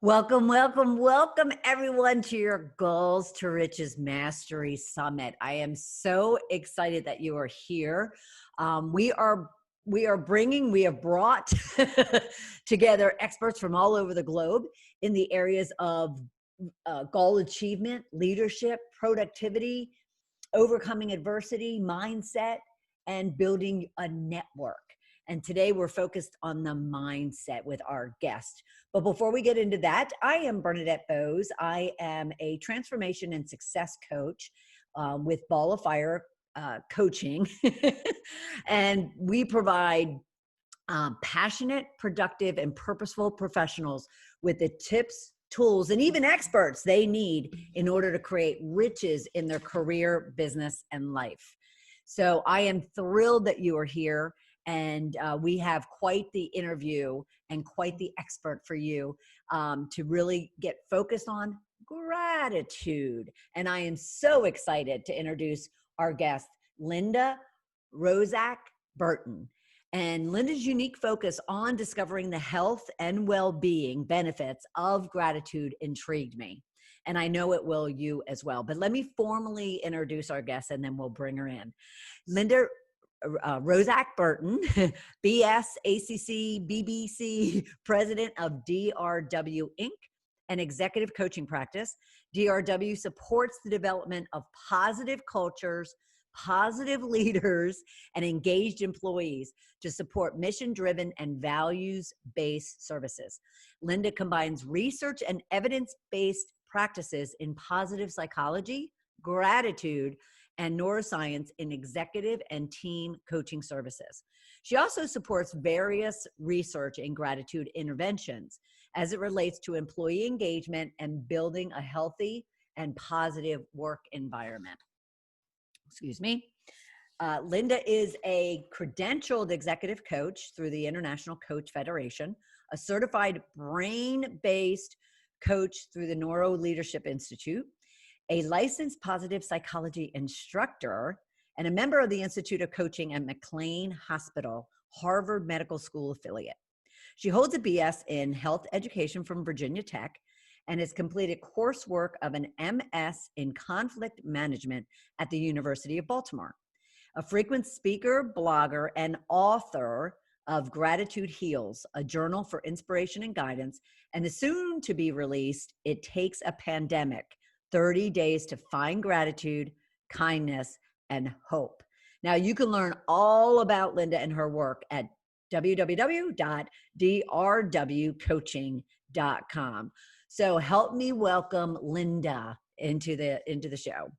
Welcome, welcome, welcome everyone to your Goals to Riches Mastery Summit. I am so excited that you are here. We have brought together experts from all over the globe in the areas of goal achievement, leadership, productivity, overcoming adversity, mindset, and building a network. And today we're focused on the mindset with our guest. But before we get into that, I am Bernadette Bose. I am a transformation and success coach with Ball of Fire coaching. And we provide passionate, productive, and purposeful professionals with the tips, tools, and even experts they need in order to create riches in their career, business, and life. So I am thrilled that you are here. And we have quite the interview and quite the expert for you to really get focused on gratitude. And I am so excited to introduce our guest, Linda Roszak Burton. And Linda's unique focus on discovering the health and well-being benefits of gratitude intrigued me. And I know it will you as well. But let me formally introduce our guest and then we'll bring her in. Linda Roszak Burton, BS, ACC, BBC, president of DRW Inc., an executive coaching practice. DRW supports the development of positive cultures, positive leaders, and engaged employees to support mission-driven and values-based services. Linda combines research and evidence-based practices in positive psychology, gratitude, and neuroscience in executive and team coaching services. She also supports various research in gratitude interventions as it relates to employee engagement and building a healthy and positive work environment. Excuse me. Linda is a credentialed executive coach through the International Coach Federation, a certified brain-based coach through the Neuro Leadership Institute, a licensed positive psychology instructor, and a member of the Institute of Coaching at McLean Hospital, Harvard Medical School affiliate. She holds a BS in health education from Virginia Tech and has completed coursework of an MS in conflict management at the University of Baltimore. A frequent speaker, blogger, and author of Gratitude Heals, a journal for inspiration and guidance, and the soon to be released It Takes a Pandemic, 30 Days to Find Gratitude, Kindness, and Hope. Now, you can learn all about Linda and her work at www.drwcoaching.com. So help me welcome Linda into the show.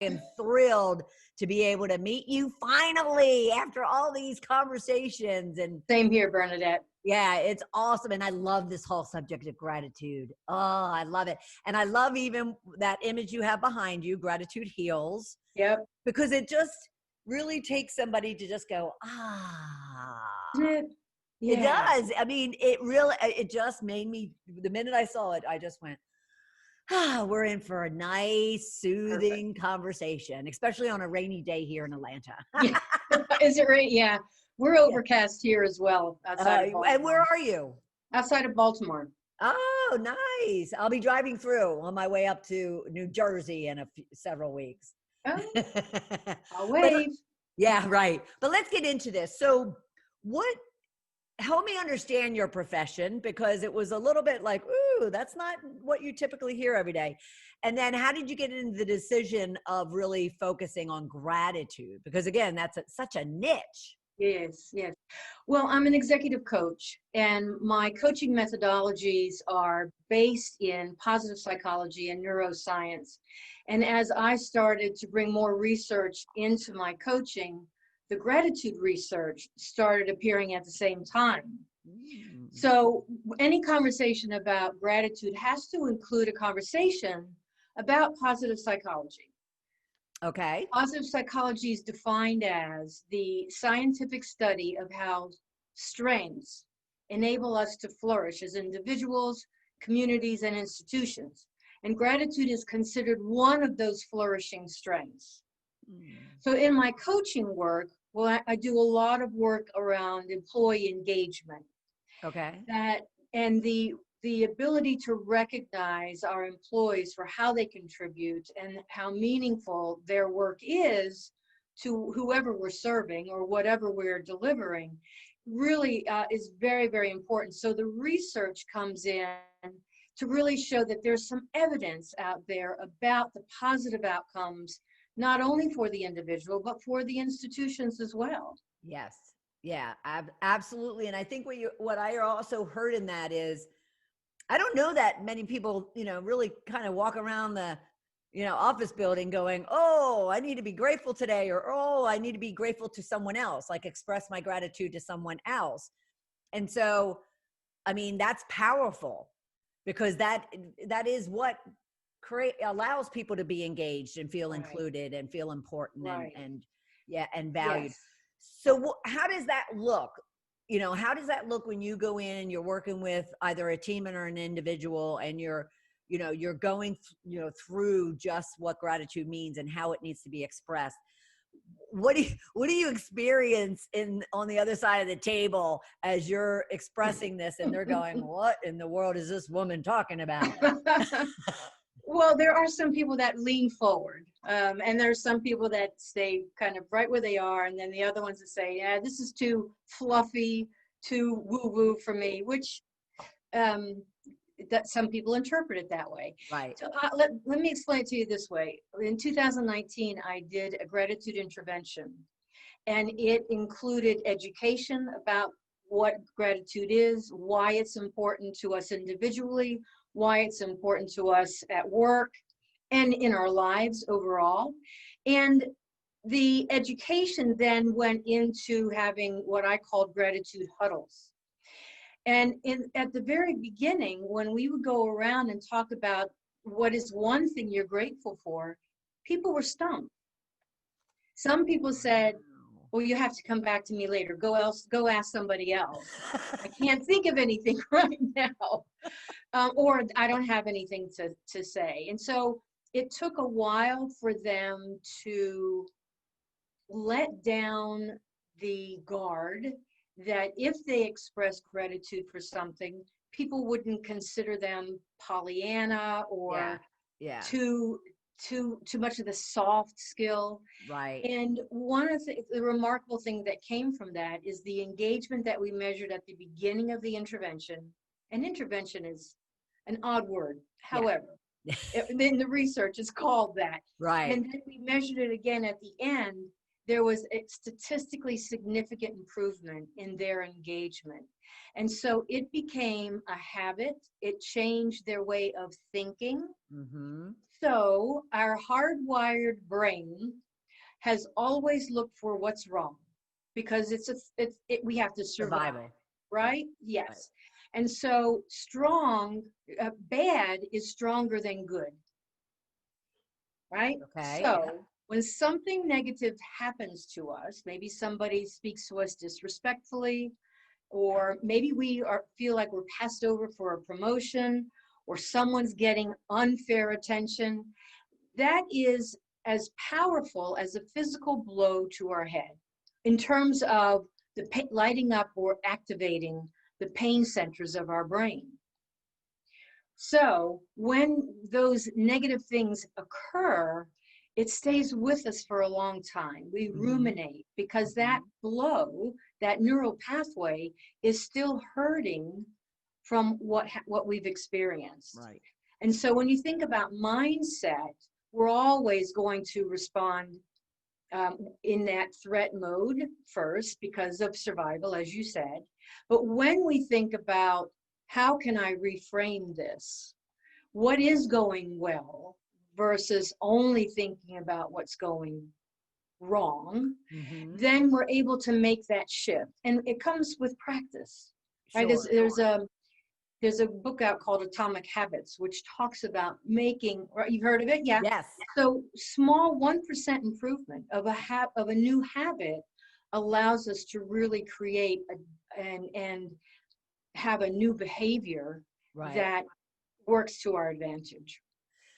I am thrilled to be able to meet you finally after all these conversations. And same here, Bernadette. Yeah, it's awesome. And I love this whole subject of gratitude. Oh, I love it. And I love even that image you have behind you, Gratitude Heals. Yep. Because it just really takes somebody to just go, Yeah. It does. I mean, it just made me, the minute I saw it, I just went, we're in for a nice, soothing conversation, especially on a rainy day here in Atlanta. Yeah. Is it right? Yeah. We're overcast here as well. Outside of and where are you? Outside of Baltimore. Oh, nice. I'll be driving through on my way up to New Jersey in several weeks. Oh, I'll wave. Yeah, right. But let's get into this. So help me understand your profession, because it was a little bit like, ooh, that's not what you typically hear every day. And then how did you get into the decision of really focusing on gratitude? Because again, that's such a niche. Yes, yes. Well, I'm an executive coach, and my coaching methodologies are based in positive psychology and neuroscience. And as I started to bring more research into my coaching, the gratitude research started appearing at the same time. So any conversation about gratitude has to include a conversation about positive psychology. Okay. Positive psychology is defined as the scientific study of how strengths enable us to flourish as individuals, communities, and institutions. And gratitude is considered one of those flourishing strengths. So in my coaching work, well, I do a lot of work around employee engagement. Okay. And the the ability to recognize our employees for how they contribute and how meaningful their work is to whoever we're serving or whatever we're delivering really is very, very important. So the research comes in to really show that there's some evidence out there about the positive outcomes, not only for the individual, but for the institutions as well. Yes. Yeah, absolutely. And I think what I also heard in that is, I don't know that many people, really kind of walk around the, office building going, oh, I need to be grateful today, or, oh, I need to be grateful to someone else, like express my gratitude to someone else. And so, I mean, that's powerful, because that is what allows people to be engaged and feel Right. included and feel important, Right. and valued. Yes. So how does that look? How does that look when you go in and you're working with either a team or an individual, and you're going, through just what gratitude means and how it needs to be expressed? What do you experience on the other side of the table as you're expressing this, and they're going, what in the world is this woman talking about? Well, there are some people that lean forward, and there's some people that stay kind of right where they are, and then the other ones that say, yeah, this is too fluffy, too woo-woo for me, which that some people interpret it that way. Right. So let me explain it to you this way. In 2019, I did a gratitude intervention, and it included education about what gratitude is, why it's important to us individually, why it's important to us at work and in our lives overall. And the education then went into having what I called gratitude huddles. And at the very beginning, when we would go around and talk about what is one thing you're grateful for, people were stumped. Some people said, well, you have to come back to me later. Go ask somebody else. I can't think of anything right now. Or I don't have anything to say. And so it took a while for them to let down the guard that if they expressed gratitude for something, people wouldn't consider them Pollyanna or too much of the soft skill. Right. And one of the remarkable thing that came from that is the engagement that we measured at the beginning of the intervention. And intervention is an odd word. However, then the research is called that. Right. And then we measured it again at the end. There was a statistically significant improvement in their engagement. And so it became a habit. It changed their way of thinking. Mm-hmm. So our hardwired brain has always looked for what's wrong, because we have to survive. Survival. Right? Yes. Right. And so bad is stronger than good. Right? Okay. So when something negative happens to us, maybe somebody speaks to us disrespectfully, or maybe we feel like we're passed over for a promotion, or someone's getting unfair attention, that is as powerful as a physical blow to our head in terms of the lighting up or activating the pain centers of our brain. So when those negative things occur, it stays with us for a long time. We ruminate, because that blow, that neural pathway, is still hurting from what we've experienced. Right. And so when you think about mindset, we're always going to respond in that threat mode first because of survival, as you said. But when we think about how can I reframe this, what is going well, versus only thinking about what's going wrong, then we're able to make that shift. And it comes with practice. Right? There's a book out called Atomic Habits, which talks about making, right, you've heard of it? Yeah. Yes. So small 1% improvement of a new habit allows us to really create and have a new behavior that works to our advantage.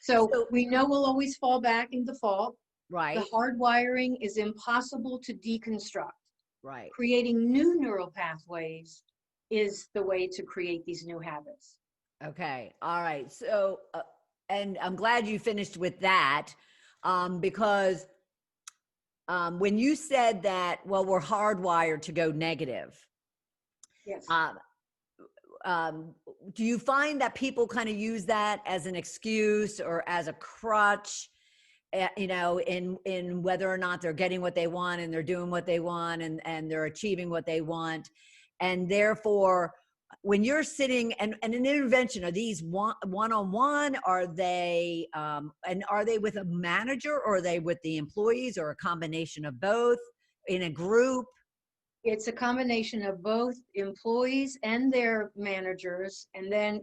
So we know we'll always fall back in default. Right. The hardwiring is impossible to deconstruct. Right. Creating new neural pathways is the way to create these new habits. Okay. All right. So, and I'm glad you finished with that, because when you said that, well, we're hardwired to go negative. Yes. Um, do you find that people kind of use that as an excuse or as a crutch, in whether or not they're getting what they want and they're doing what they want and they're achieving what they want, and therefore, when you're sitting and an intervention, are these one-on-one? Are they and are they with a manager, or are they with the employees, or a combination of both in a group? It's a combination of both employees and their managers, and then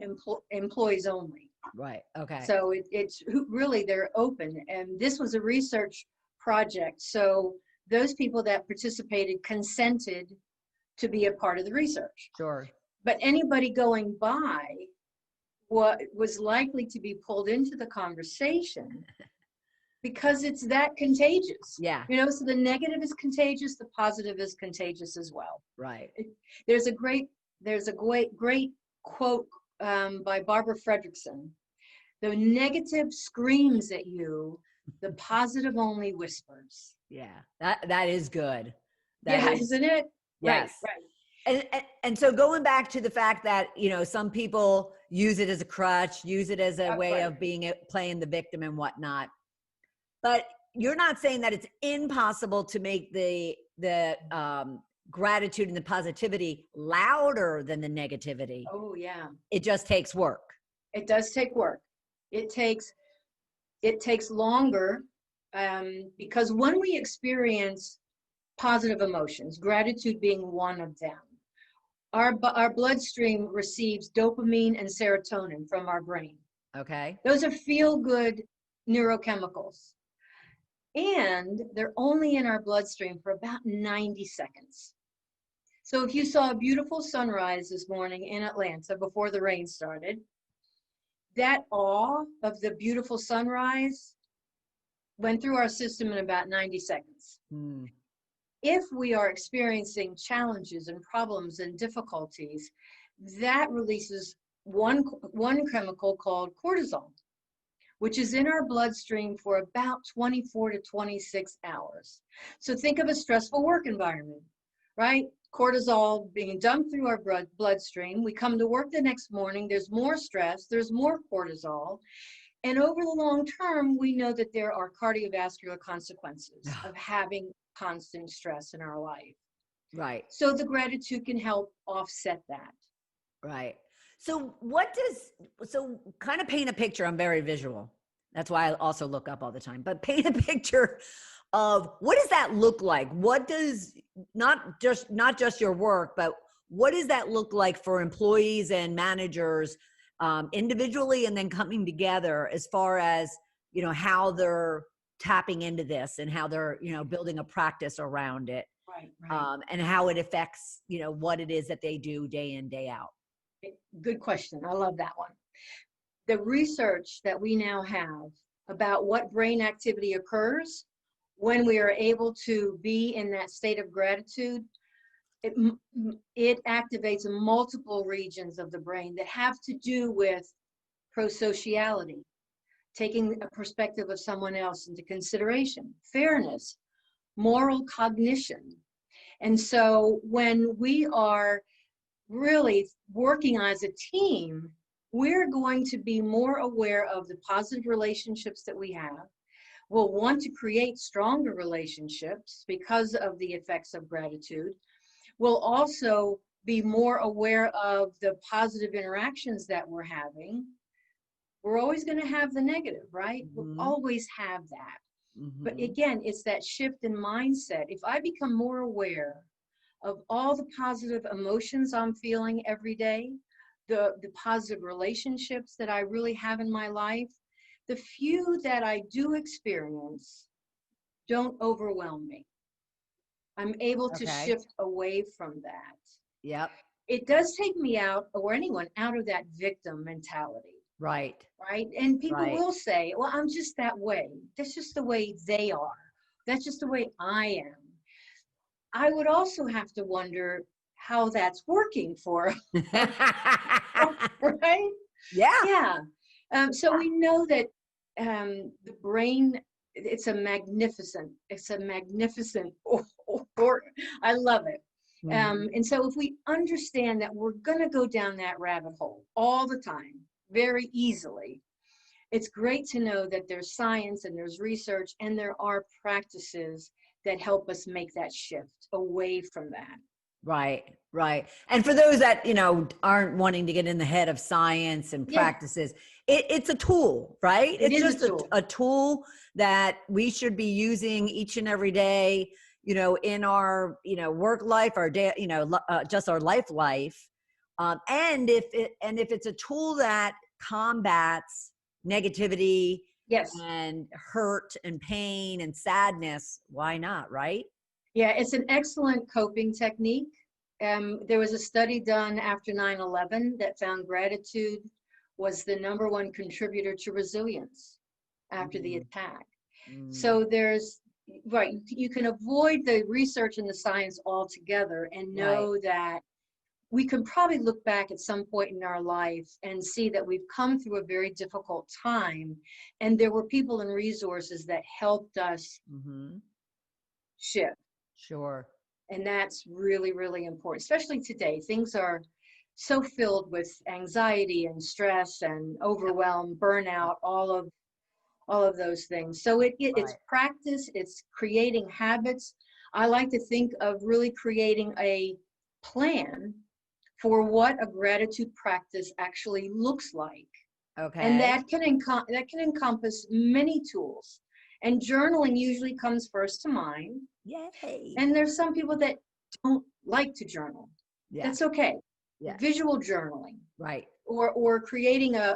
employees only. Right. Okay. So it's really, they're open. And this was a research project. So those people that participated consented to be a part of the research. Sure. But anybody going by what was likely to be pulled into the conversation because it's that contagious. Yeah. So the negative is contagious, the positive is contagious as well. Right. There's a great quote by Barbara Fredrickson. The negative screams at you, the positive only whispers. Yeah. That is good. Isn't it? Yes. Right. And so going back to the fact that, some people use it as a crutch, use it as a way of playing the victim and whatnot. But you're not saying that it's impossible to make the gratitude and the positivity louder than the negativity. Oh, yeah. It just takes work. It does take work. It takes longer, because when we experience positive emotions, gratitude being one of them, our bloodstream receives dopamine and serotonin from our brain. Okay. Those are feel-good neurochemicals. And they're only in our bloodstream for about 90 seconds. So if you saw a beautiful sunrise this morning in Atlanta before the rain started, that awe of the beautiful sunrise went through our system in about 90 seconds. Mm. If we are experiencing challenges and problems and difficulties, that releases one chemical called cortisol, which is in our bloodstream for about 24 to 26 hours. So think of a stressful work environment, right? Cortisol being dumped through our bloodstream. We come to work the next morning, there's more stress, there's more cortisol. And over the long term, we know that there are cardiovascular consequences of having constant stress in our life. Right. So the gratitude can help offset that. Right. So kind of paint a picture. I'm very visual. That's why I also look up all the time, but paint a picture of what does that look like? What does, not just your work, but what does that look like for employees and managers, individually, and then coming together as far as, how they're tapping into this and how they're, building a practice around it. Right. And how it affects, what it is that they do day in, day out. Good question. I love that one. The research that we now have about what brain activity occurs when we are able to be in that state of gratitude, it activates multiple regions of the brain that have to do with prosociality, taking a perspective of someone else into consideration, fairness, moral cognition. And so when we are really working as a team, we're going to be more aware of the positive relationships that we have. We'll want to create stronger relationships because of the effects of gratitude. We'll also be more aware of the positive interactions that we're having. We're always going to have the negative, right? Mm-hmm. We'll always have that. Mm-hmm. But again, it's that shift in mindset. If I become more aware of all the positive emotions I'm feeling every day, the positive relationships that I really have in my life, the few that I do experience don't overwhelm me. I'm able to shift away from that. Yep. It does take me out, or anyone, out of that victim mentality. Right. Right. And people will say, well, I'm just that way. That's just the way they are. That's just the way I am. I would also have to wonder how that's working for right? Yeah. Yeah. So we know that the brain, it's a magnificent, or I love it. Mhm. And so if we understand that we're going to go down that rabbit hole all the time, very easily, it's great to know that there's science and there's research and there are practices that help us make that shift away from that. Right, right. And for those that, aren't wanting to get in the head of science and Yeah, practices, it's a tool, right? it It's is a just tool. a tool that we should be using each and every day, in our, work life, our day, just our life. And if it's a tool that combats negativity Yes. and hurt and pain and sadness, why not, right? Yeah, it's an excellent coping technique. There was a study done after 9/11 that found gratitude was the number one contributor to resilience after the Mm, attack. mm, So right, you can avoid the research and the science altogether and right. know that we can probably look back at some point in our life and see that we've come through a very difficult time. And there were people and resources that helped us Hmm. shift. Sure. And that's really, really important, especially today. Things are so filled with anxiety and stress and Yep. overwhelm, Yep. burnout, all of those things. So it's Right. practice, it's creating habits. I like to think of really creating a plan for what a gratitude practice actually looks like. And Okay. that can encompass many tools. And journaling usually comes first to mind. Yay. And there's some people that don't like to journal. Yeah. That's okay. Yeah. Visual journaling Right. or creating a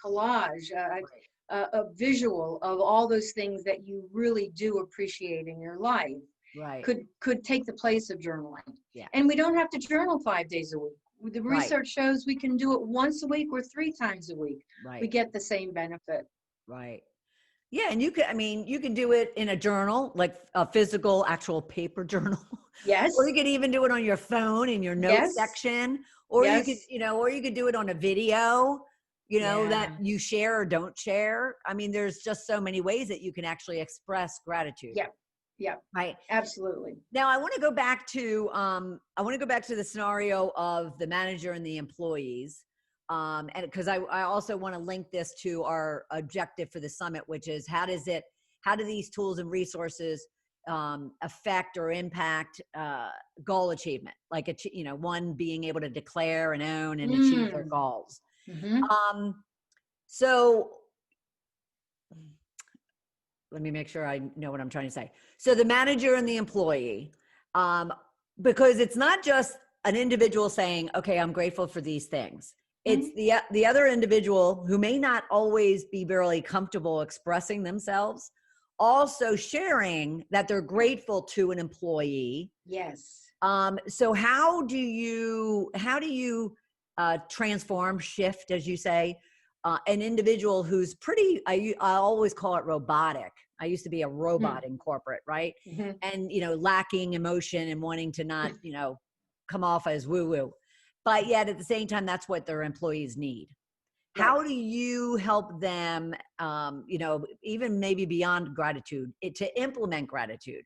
collage, Right. a visual of all those things that you really do appreciate in your life Right. could take the place of journaling. Yeah. And we don't have to journal 5 days a week. The Right. research shows we can do it once a week or 3 times a week. We Right. get the same benefit. Right. Yeah. And you can do it in a journal, like a physical, actual paper journal, or you Yes, could even do it on your phone in your notes yes, section, yes. or you could do it on a video, that Yeah, you share or don't share. I mean, there's just so many ways that you can actually express gratitude. yeah, yeah, Right. absolutely. Now I want to go back to the scenario of the manager and the employees. And because I also want to link this to our objective for the summit, which is how do these tools and resources affect or impact goal achievement, like one being able to declare and own and achieve their Mm. goals. Hmm. So let me make sure I know what I'm trying to say. So the manager and the employee, um, because it's not just an individual saying, "Okay, I'm grateful for these things." It's the other individual who may not always be really comfortable expressing themselves, also sharing that they're grateful to an employee. Yes. So how do you transform, shift, as you say, an individual who's pretty, I always call it robotic. I used to be a robot in corporate, right? Mm-hmm. And, lacking emotion and wanting to not, come off as woo woo. But yet at the same time, that's what their employees need. Right. How do you help them, even maybe beyond gratitude, to implement gratitude,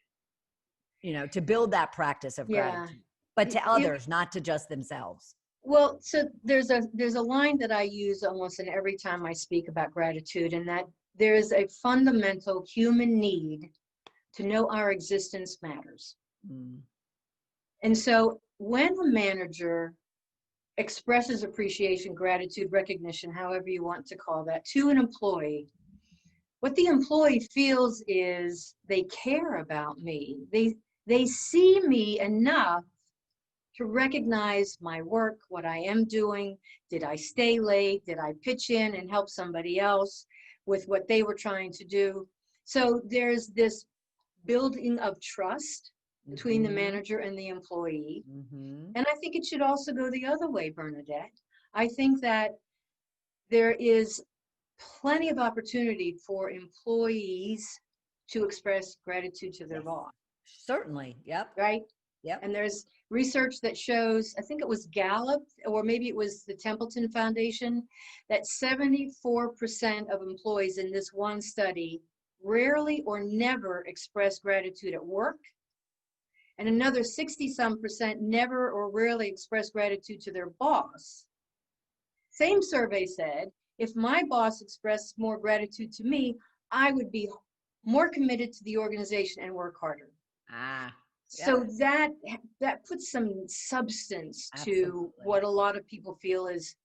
to build that practice of Yeah. gratitude, but Y- to You, others, not to just themselves? well, so there's a line that I use almost in every time I speak about gratitude, and that there is a fundamental human need to know our existence matters. Mm, And so when a manager expresses appreciation, gratitude, recognition, however you want to call that, to an employee, what the employee feels is they care about me. They see me enough to recognize my work, what I am doing. Did I stay late? Did I pitch in and help somebody else with what they were trying to do? So there's this building of trust between the mhm, manager and the employee. mhm. And I think it should also go the other way, Bernadette. I think that there is plenty of opportunity for employees to express gratitude to their Yes, boss, certainly. Yep, right? yep. And research that shows, I think it was Gallup, or maybe it was the Templeton Foundation, that 74% of employees in this one study rarely or never express gratitude at work. And another 60-some% never or rarely express gratitude to their boss. Same survey said, if my boss expressed more gratitude to me, I would be more committed to the organization and work harder. So that puts some substance to what a lot of people feel is,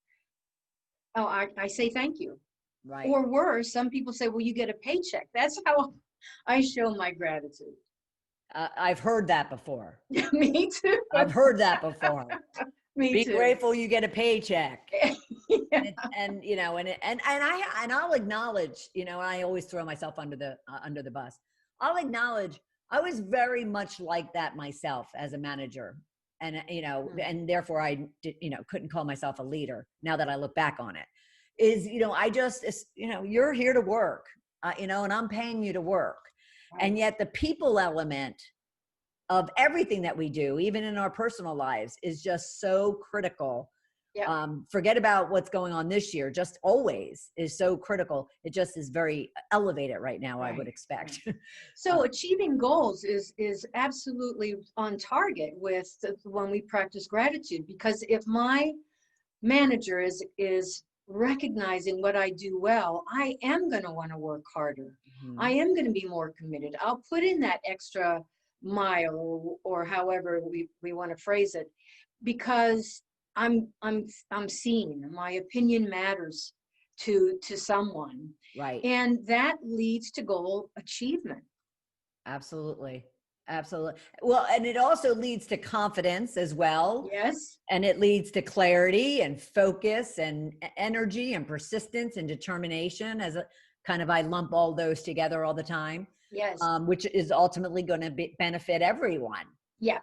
oh, I say thank you. Right. Or worse, some people say, well, you get a paycheck. That's how I show my gratitude. I've heard that before. Me too. I've heard that before. Me too. Be grateful you get a paycheck. Yeah. And you know, and I'll acknowledge, you know, I always throw myself under the bus. I'll acknowledge I was very much like that myself as a manager, and you know, and therefore I couldn't call myself a leader. Now that I look back on it, is, you know, I just, you know, you're here to work, you know, and I'm paying you to work. Right. And yet the people element of everything that we do, even in our personal lives, is just so critical. Yeah. Forget about what's going on this year, just always is so critical. It just is very elevated right now, right. I would expect. Right. So achieving goals is absolutely on target with when we practice gratitude, because if my manager is recognizing what I do well, I am going to want to work harder. Mm-hmm. I am going to be more committed. I'll put in that extra mile, or however we want to phrase it, because I'm seen. My opinion matters to someone. Right. And that leads to goal achievement. Absolutely. Absolutely. Well, and it also leads to confidence as well. Yes. And it leads to clarity and focus and energy and persistence and determination, as a kind of, I lump all those together all the time. Yes. Which is ultimately going to benefit everyone. Yeah.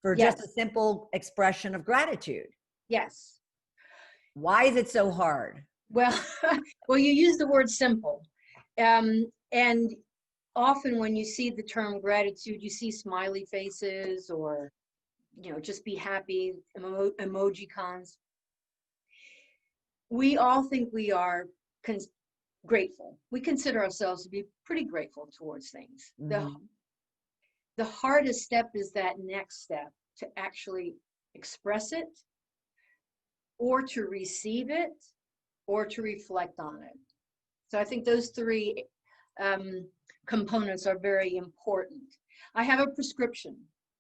For yes. just a simple expression of gratitude. Yes. Why is it so hard? Well, well, you use the word simple. And often when you see the term gratitude, you see smiley faces, or, you know, just be happy, emoji cons. We all think we are grateful. We consider ourselves to be pretty grateful towards things. Mm-hmm. The hardest step is that next step, to actually express it, or to receive it, or to reflect on it. So I think those three components are very important. I have a prescription.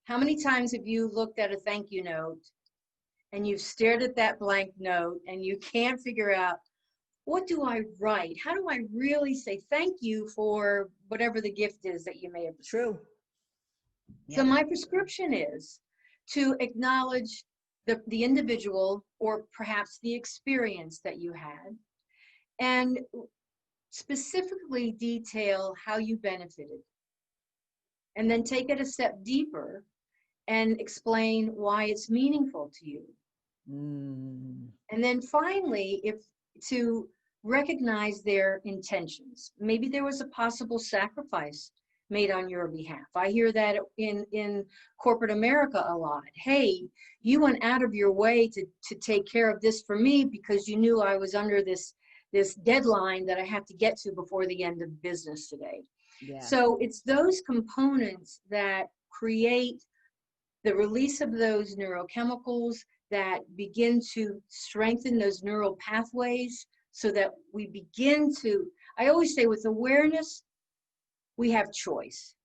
How many times have you looked at a thank you note and you've stared at that blank note and you can't figure out, what do I write? How do I really say thank you for whatever the gift is that you may have received? True. So my prescription is to acknowledge the individual, or perhaps the experience that you had, and specifically detail how you benefited. And then take it a step deeper and explain why it's meaningful to you. Mm. And then finally, to recognize their intentions. Maybe there was a possible sacrifice made on your behalf. I hear that in corporate America a lot. Hey, you went out of your way to take care of this for me because you knew I was under this deadline that I have to get to before the end of business today. Yeah. So it's those components that create the release of those neurochemicals that begin to strengthen those neural pathways, so that we begin to, I always say, with awareness, we have choice.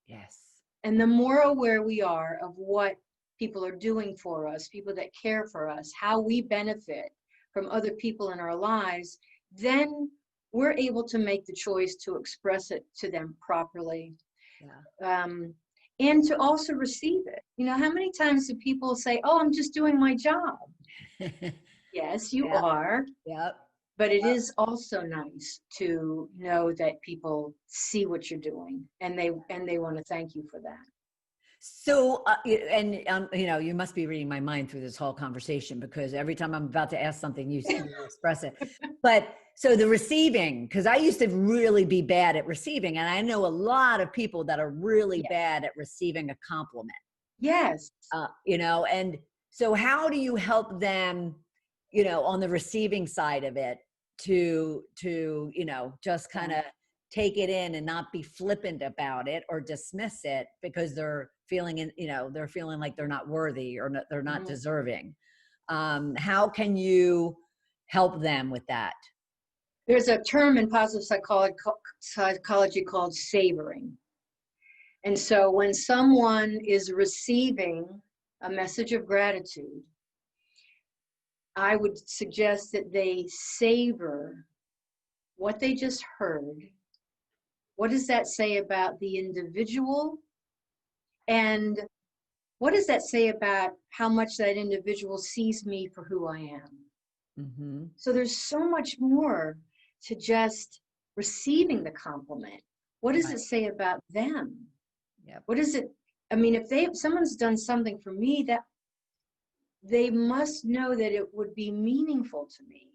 Yes. And the more aware we are of what people are doing for us, people that care for us, how we benefit from other people in our lives, then we're able to make the choice to express it to them properly. Yeah. And to also receive it. You know, how many times do people say, oh, I'm just doing my job? Yes, you are. Yep. But it is also nice to know that people see what you're doing, and they want to thank you for that. So, you know, you must be reading my mind through this whole conversation, because every time I'm about to ask something, you express it. But so the receiving, because I used to really be bad at receiving, and I know a lot of people that are really bad at receiving a compliment. Yes. You know, and so how do you help them, you know, on the receiving side of it you know, just kind of take it in and not be flippant about it or dismiss it because they're feeling, you know, they're feeling like they're not worthy or not, they're not deserving. How can you help them with that? There's a term in positive psychology called savoring. And so when someone is receiving a message of gratitude, I would suggest that they savor what they just heard. What does that say about the individual? And what does that say about how much that individual sees me for who I am? So there's so much more to just receiving the compliment. What does it say about them? What is it? I mean, if someone's done something for me, that they must know that it would be meaningful to me.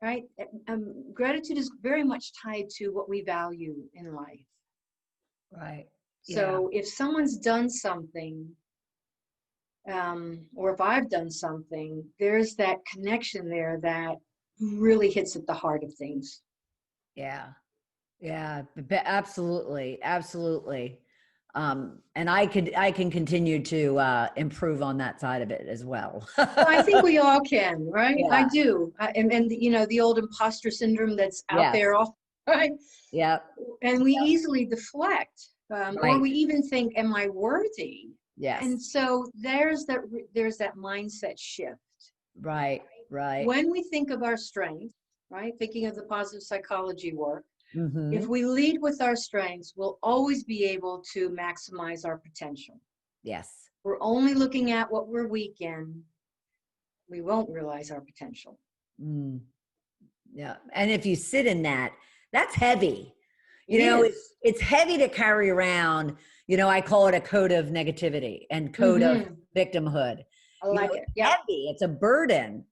Right? Gratitude is very much tied to what we value in life. Right. So if someone's done something, or if I've done something, there's that connection there that really hits at the heart of things. Yeah. Absolutely. Absolutely. And I can continue to improve on that side of it as well. Well, I think we all can, right? Yeah. I do. And you know, the old imposter syndrome that's out there, all right? Yeah. And we easily deflect, or we even think, "Am I worthy?" Yes. And so there's that mindset shift. Right. When we think of our strengths, right? Thinking of the positive psychology work, Mm-hmm. if we lead with our strengths, we'll always be able to maximize our potential. Yes. We're only looking at what we're weak in. We won't realize our potential. Yeah. And if you sit in that, that's heavy. You It know, is. it's heavy to carry around. You know, I call it a code of negativity and code of victimhood. I like it. Yeah. Heavy. It's a burden.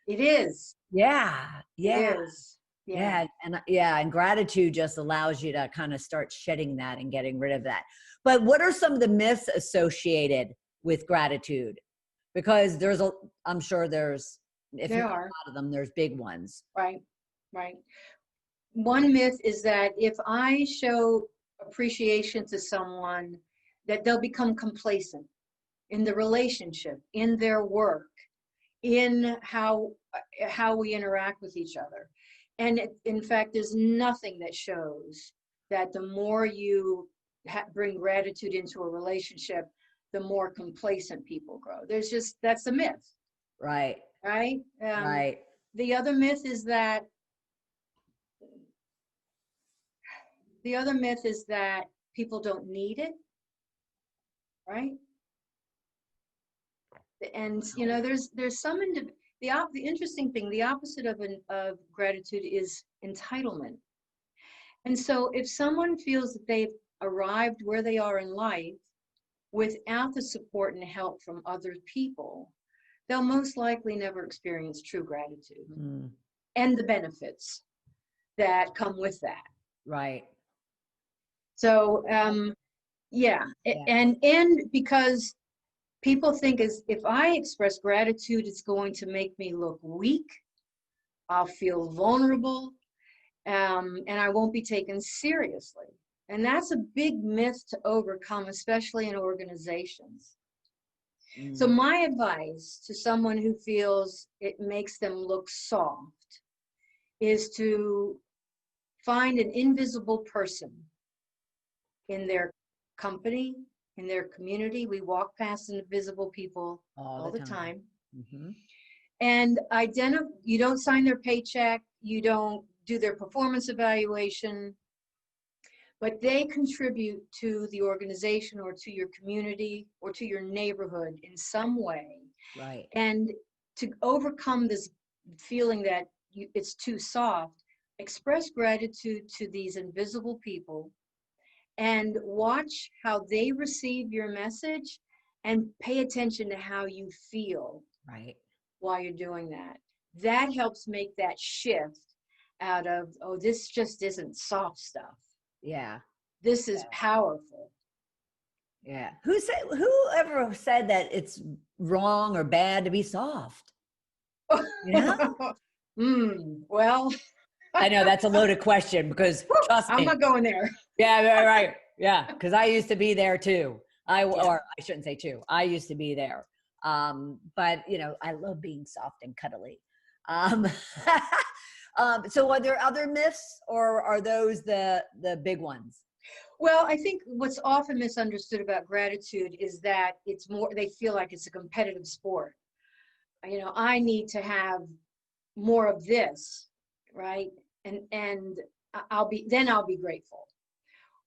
It is. Yeah. It is. Yeah. And gratitude just allows you to kind of start shedding that and getting rid of that. But what are some of the myths associated with gratitude? Because I'm sure there's, if There not are. a lot of them, there's big ones. Right. One myth is that if I show appreciation to someone, that they'll become complacent in the relationship, in their work, in how we interact with each other. And in fact, there's nothing that shows that the more you bring gratitude into a relationship, the more complacent people grow. That's a myth. Right. The other myth is that people don't need it, right? And you know, there's some the interesting thing, the opposite of gratitude is entitlement. And so if someone feels that they've arrived where they are in life without the support and help from other people, they'll most likely never experience true gratitude and the benefits that come with that. Right. So, and because people think if I express gratitude, it's going to make me look weak. I'll feel vulnerable, and I won't be taken seriously. And that's a big myth to overcome, especially in organizations. So my advice to someone who feels it makes them look soft is to find an invisible person in their company, in their community. We walk past invisible people all the time. And you don't sign their paycheck, you don't do their performance evaluation, but they contribute to the organization or to your community or to your neighborhood in some way. Right. And to overcome this feeling that it's too soft, express gratitude to these invisible people and watch how they receive your message and pay attention to how you feel while you're doing that. That helps make that shift out of, oh, this just isn't soft stuff. Yeah. This is powerful. Yeah. Whoever said that it's wrong or bad to be soft? You know? Well, I know that's a loaded question because trust I'm me. not going there. Yeah, right. Yeah. Because I used to be there too. Yeah. Or I shouldn't say too. I used to be there. But I love being soft and cuddly. Um, so are there other myths or are those the big ones? Well, I think what's often misunderstood about gratitude is that it's more, they feel like it's a competitive sport. I need to have more of this, right? And I'll be grateful.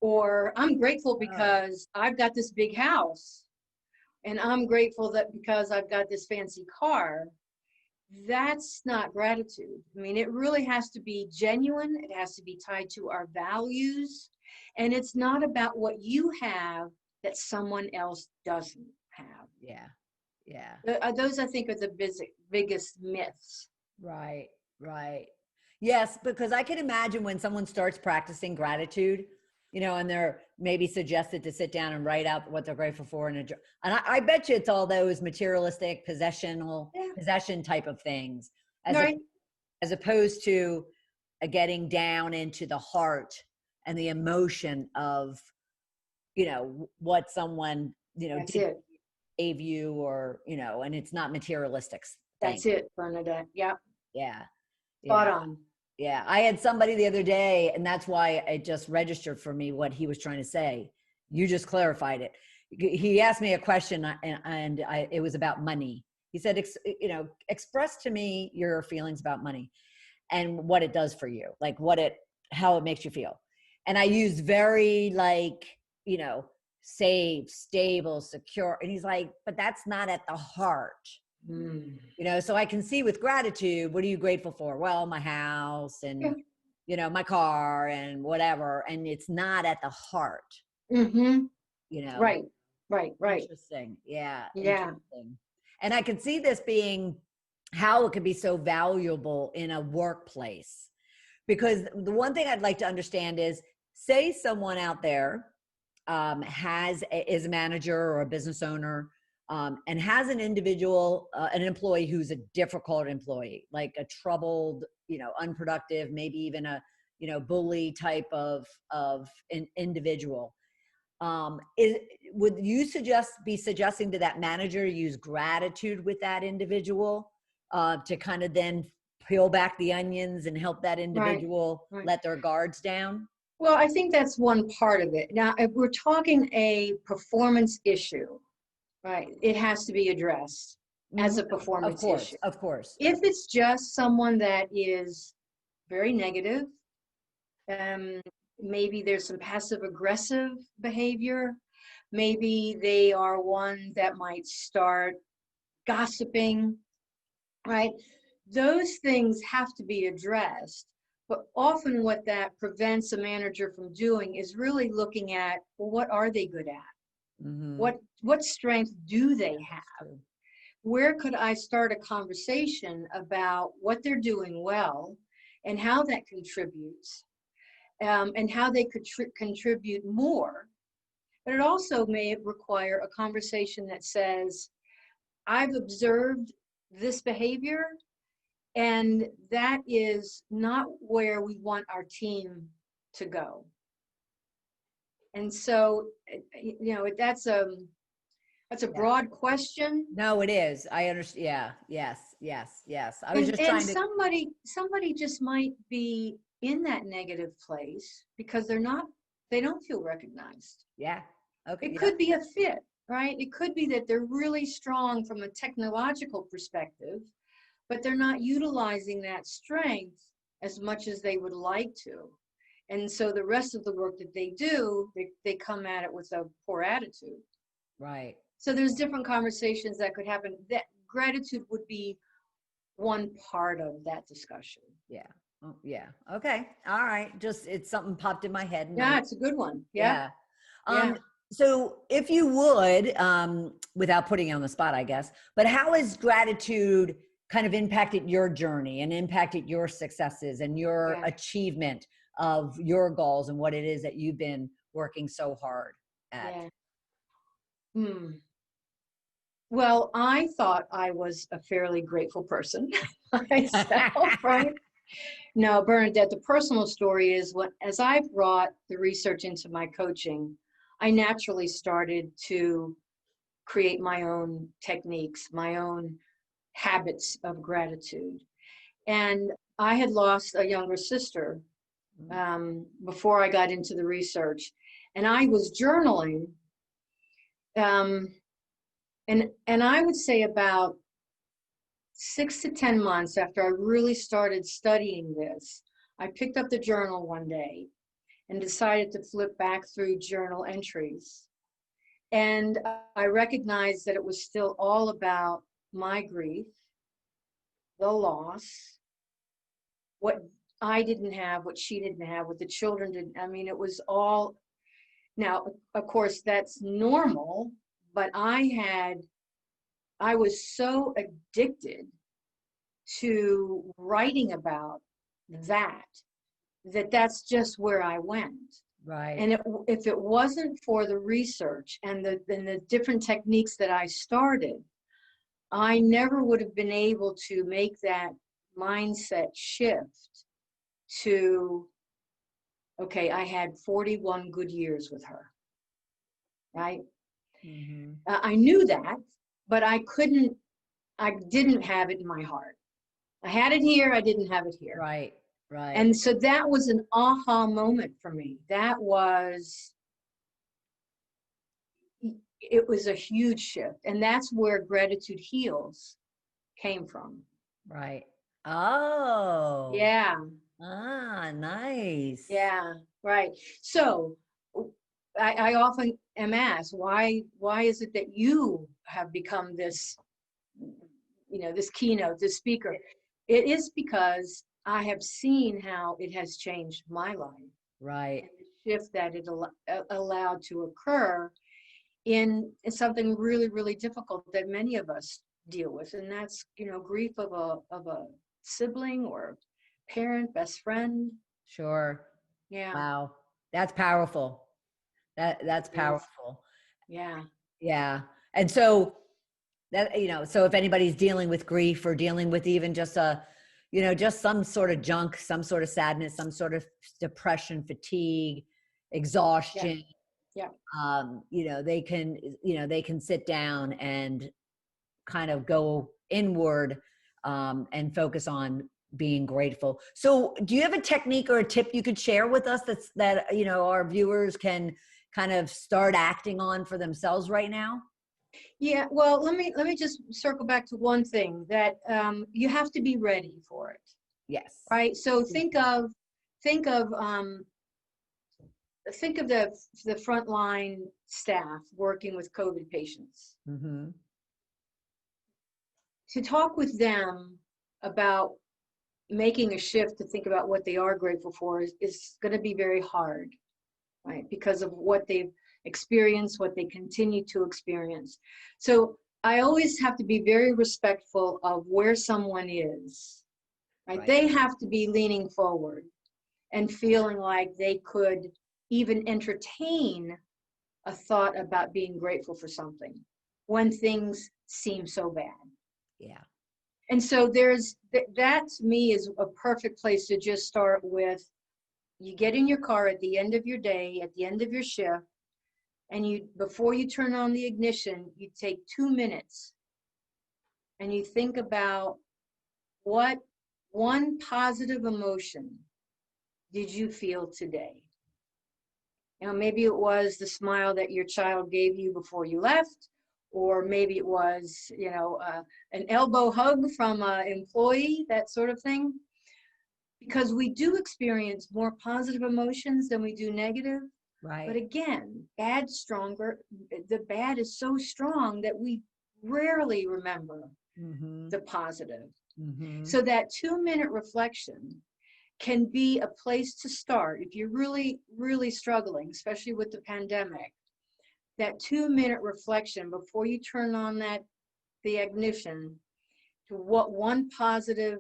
Or I'm grateful Oh, because I've got this big house, and I'm grateful that because I've got this fancy car. That's not gratitude. I mean, it really has to be genuine. It has to be tied to our values. And it's not about what you have that someone else doesn't have. yeah. Yeah. Those, I think, are the biggest myths. Right, right. Yes, because I can imagine when someone starts practicing gratitude, and they're maybe suggested to sit down and write out what they're grateful for. And I bet you it's all those materialistic, Yeah. possession type of things, as a, Right. as opposed to getting down into the heart and the emotion of, what someone, That's did it. gave you or, and it's not materialistic thing. That's it, Bernadette. Yeah. Yeah. Spot Yeah. on. Yeah, I had somebody the other day, and that's why it just registered for me what he was trying to say. You just clarified it. He asked me a question, it was about money. He said, express to me your feelings about money and what it does for you, like how it makes you feel. And I used very you know, safe, stable, secure. And he's like, but that's not at the heart. Mm. So I can see with gratitude, what are you grateful for? Well, my house Yeah. and, my car and whatever. And it's not at the heart, Mm-hmm. you know? Right. Right. Right. Interesting. Yeah. Yeah. Interesting. And I can see this being how it could be so valuable in a workplace. Because the one thing I'd like to understand is, say someone out there is a manager or a business owner, and has an individual, an employee who's a difficult employee, like a troubled, unproductive, maybe even a, bully type of an individual. Is Would you be suggesting to that manager use gratitude with that individual, to kind of then peel back the onions and help that Right. individual Right. let their guards down? Well, I think that's one part of it. Now, if we're talking a performance issue, right, it has to be addressed as a Of performance course, issue. of course. If it's just someone that is very negative, um, maybe there's some passive aggressive behavior, maybe they are one that might start gossiping, right? Those things have to be addressed. But often what that prevents a manager from doing is really looking at, well, what are they good at? Mm-hmm. What strength do they have? True. Where could I start a conversation about what they're doing well and how that contributes, and how they could contribute more? But it also may require a conversation that says, I've observed this behavior, and that is not where we want our team to go. And so, that's a Yeah. broad question. No, it is. I understand. Yeah. Yes. Yes. Yes. I was And just and trying to. somebody just might be in that negative place because they don't feel recognized. Yeah. Okay. It Yeah. could be a fit, right? It could be that they're really strong from a technological perspective, but they're not utilizing that strength as much as they would like to. And so the rest of the work that they do, they come at it with a poor attitude. Right. So there's different conversations that could happen. That gratitude would be one part of that discussion. Yeah. Oh, yeah. Okay. All right. Just it's something popped in my head. Yeah, it's a good one. Yeah, Yeah. yeah. So if you would, without putting you on the spot, I guess, but how has gratitude kind of impacted your journey and impacted your successes and your Yeah. achievement of your goals and what it is that you've been working so hard at? Yeah. Hmm. Well, I thought I was a fairly grateful person myself, right? No, Bernadette, the personal story is as I brought the research into my coaching, I naturally started to create my own techniques, my own habits of gratitude. And I had lost a younger sister before I got into the research, and I was journaling. Um, and I would say about 6 to 10 months after I really started studying this, I picked up the journal one day and decided to flip back through journal entries. And I recognized that it was still all about my grief, the loss, what I didn't have, what she didn't have, what the children didn't. I mean, it was all, now, of course, that's normal, but I was so addicted to writing about that, that's just where I went. Right. And if it wasn't for the research and the different techniques that I started, I never would have been able to make that mindset shift to, okay, I had 41 good years with her, right? Mm-hmm. I knew that, but I didn't have it in my heart. I had it here, I didn't have it here. Right. Right. And so that was an aha moment for me. It was a huge shift. And that's where Gratitude Heals came from. Right. Oh. Yeah. Ah, nice. Yeah. Right. So I often am asked, why is it that you have become this, this keynote, this speaker? It is because I have seen how it has changed my life. Right. And the shift that it allowed to occur in something really, really difficult that many of us deal with, and that's grief of a sibling or parent, best friend. Sure. Yeah, Wow. That's powerful. That's it is. powerful. Yeah, Yeah. And so that, so if anybody's dealing with grief or dealing with even just just some sort of junk, some sort of sadness, some sort of depression, fatigue, yeah, exhaustion, yeah. they can sit down and kind of go inward and focus on being grateful. So do you have a technique or a tip you could share with us that our viewers can kind of start acting on for themselves right now? Yeah, well, let me just circle back to one thing, that you have to be ready for it, Yes. right? So think of the frontline staff working with COVID patients. Mm-hmm. To talk with them about making a shift to think about what they are grateful for is going to be very hard, right? Because of what they've experienced, what they continue to experience. So I always have to be very respectful of where someone is, right? Right. They have to be leaning forward and feeling like they could even entertain a thought about being grateful for something when things seem so bad. Yeah. And so that to me is a perfect place to just start with. You get in your car at the end of your day, at the end of your shift, and before you turn on the ignition, you take 2 minutes and you think about what one positive emotion did you feel today? Maybe it was the smile that your child gave you before you left, or maybe it was, an elbow hug from an employee, that sort of thing. Because we do experience more positive emotions than we do negative. Right. But again, the bad is so strong that we rarely remember Mm-hmm. the positive. Mm-hmm. So that 2-minute reflection can be a place to start if you're really, really struggling, especially with the pandemic. That 2-minute reflection before you turn on the ignition, to what one positive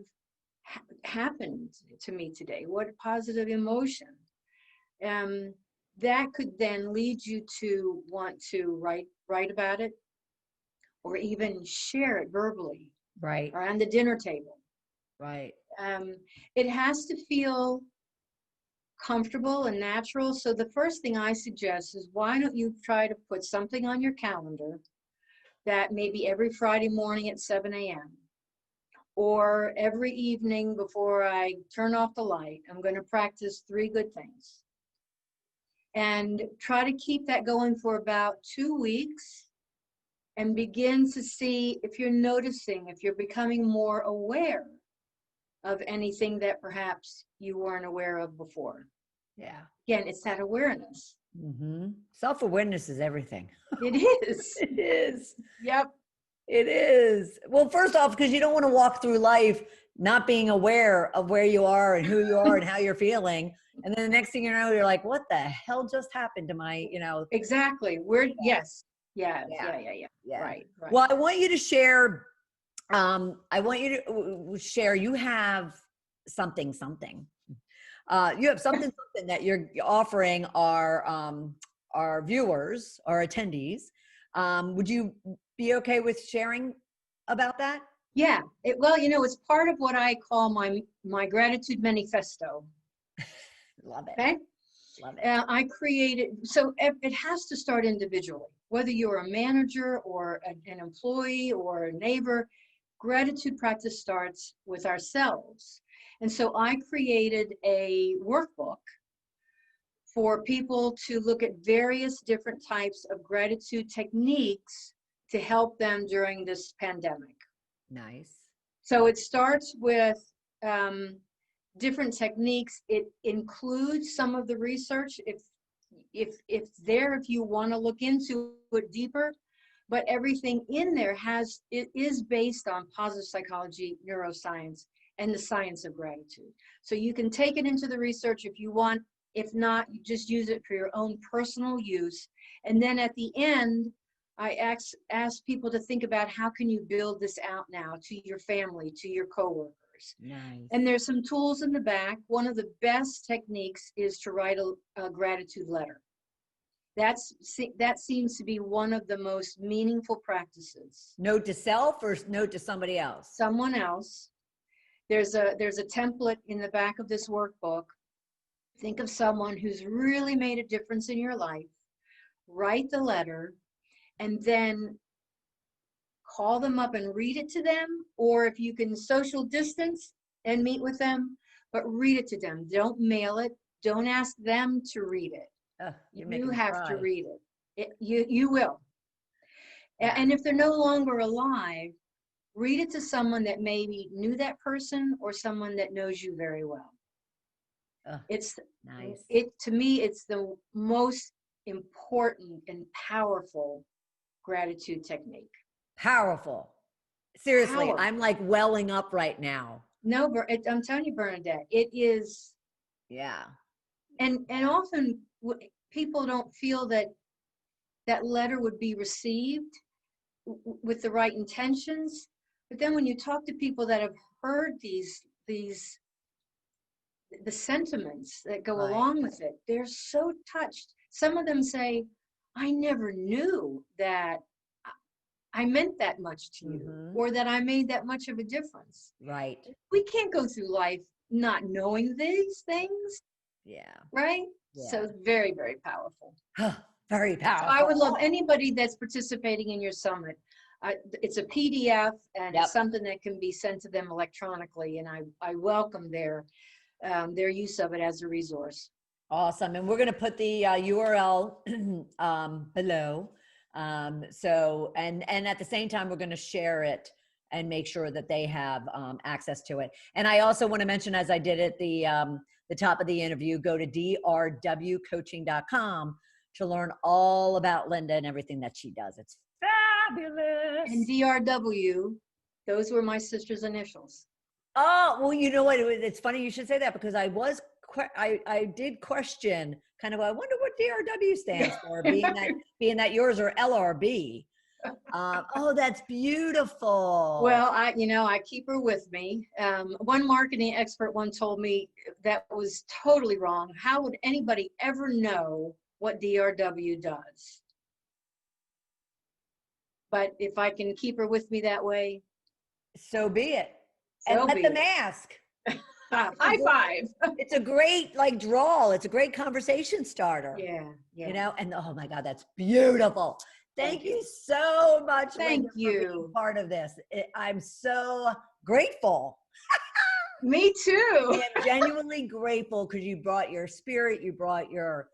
happened to me today, what positive emotion. that could then lead you to want to write about it, or even share it verbally Right. around the dinner table. Right. It has to feel comfortable and natural. So the first thing I suggest is, why don't you try to put something on your calendar that maybe every Friday morning at 7 a.m. or every evening before I turn off the light, I'm going to practice 3 good things. And try to keep that going for about 2 weeks, and begin to see if you're noticing, if you're becoming more aware of anything that perhaps you weren't aware of before. Yeah. Again, it's that awareness. Mm-hmm. Self-awareness is everything. It is. It is. Yep. It is. Well, first off, because you don't want to walk through life not being aware of where you are and who you are and how you're feeling. And then the next thing you know, you're like, what the hell just happened to my, Exactly. Yes. Yeah. Right. Well, I want you to share, you have something. You have something that you're offering our viewers, our attendees. Would you be okay with sharing about that? Yeah. Well, it's part of what I call my Gratitude Manifesto. Love it. Okay. Love it. I created, so it has to start individually, whether you're a manager or an employee or a neighbor. Gratitude practice starts with ourselves. And so I created a workbook for people to look at various different types of gratitude techniques to help them during this pandemic. Nice. So it starts with different techniques. It includes some of the research if you want to look into it deeper, but everything in there it is based on positive psychology, neuroscience, and the science of gratitude. So you can take it into the research if you want. If not, you just use it for your own personal use. And then at the end, I ask people to think about, how can you build this out now to your family, to your coworkers. Nice. And there's some tools in the back. One of the best techniques is to write a gratitude letter. That seems to be one of the most meaningful practices. Note to self or note to somebody else? Someone else. There's a template in the back of this workbook. Think of someone who's really made a difference in your life. Write the letter, and then call them up and read it to them, or if you can social distance and meet with them, but read it to them. Don't mail it. Don't ask them to read it. You have to read it. You will. Yeah. And if they're no longer alive, read it to someone that maybe knew that person or someone that knows you very well. It's nice. To me, it's the most important and powerful gratitude technique. Powerful. Seriously, Powerful. I'm like welling up right now. No, I'm telling you, Bernadette, it is. Yeah. And often people don't feel that letter would be received with the right intentions. But then when you talk to people that have heard the sentiments that go along with it, they're so touched. Some of them say, I never knew that I meant that much to you, or that I made that much of a difference. Right. We can't go through life not knowing these things. Yeah. Right? Yeah. So it's very, very powerful. Very powerful. So I would love anybody that's participating in your summit. It's a PDF, and it's something that can be sent to them electronically, and I welcome their use of it as a resource. Awesome. And we're going to put the URL below. So, and at the same time, we're going to share it and make sure that they have access to it. And I also want to mention, as I did at the top of the interview, go to drwcoaching.com to learn all about Linda and everything that she does. It's fabulous. And DRW, those were my sister's initials. Oh, well, you know what? It's funny you should say that, because I did question kind of, I wonder what DRW stands for, being that yours are LRB. Oh, that's beautiful. Well, I keep her with me. One marketing expert once told me that was totally wrong. How would anybody ever know what DRW does. But if I can keep her with me that way, so be it. so And let be them it. ask. High five. It's a great like drawl. It's a great conversation starter. Yeah, yeah. You know, and oh my God, that's beautiful. Thank you so much, Thank Linda, for being you. part of this. I'm so grateful. Me too. I am genuinely grateful because you brought your spirit, you brought your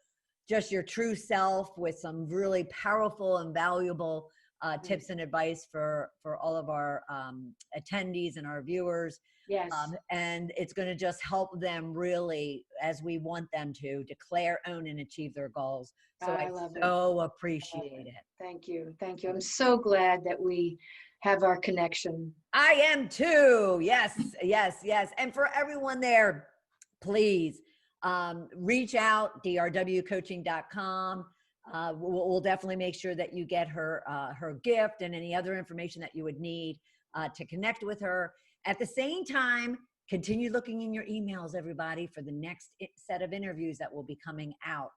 just your true self with some really powerful and valuable tips and advice for all of our attendees and our viewers. Yes. And it's going to just help them really, as we want them to, declare, own, and achieve their goals. So I love so appreciate it. Thank you. Thank you. I'm so glad that we have our connection. I am too. Yes, yes, yes. And for everyone there, please reach out, drwcoaching.com. We'll definitely make sure that you get her her gift and any other information that you would need to connect with her. At the same time, continue looking in your emails, everybody, for the next set of interviews that will be coming out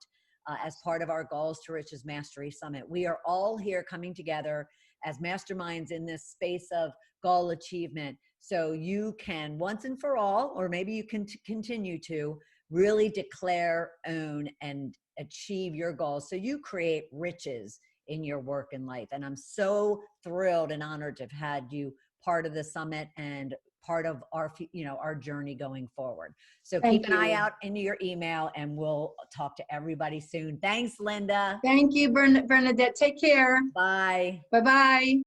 as part of our Goals to Riches Mastery Summit. We are all here coming together as masterminds in this space of goal achievement. So you can once and for all, or maybe you can continue to really declare, own, and achieve your goals. So you create riches in your work and life. And I'm so thrilled and honored to have had you part of the summit and part of our, our journey going forward. So keep an eye out into your email and we'll talk to everybody soon. Thanks, Linda. Thank you, Bernadette. Take care. Bye. Bye-bye.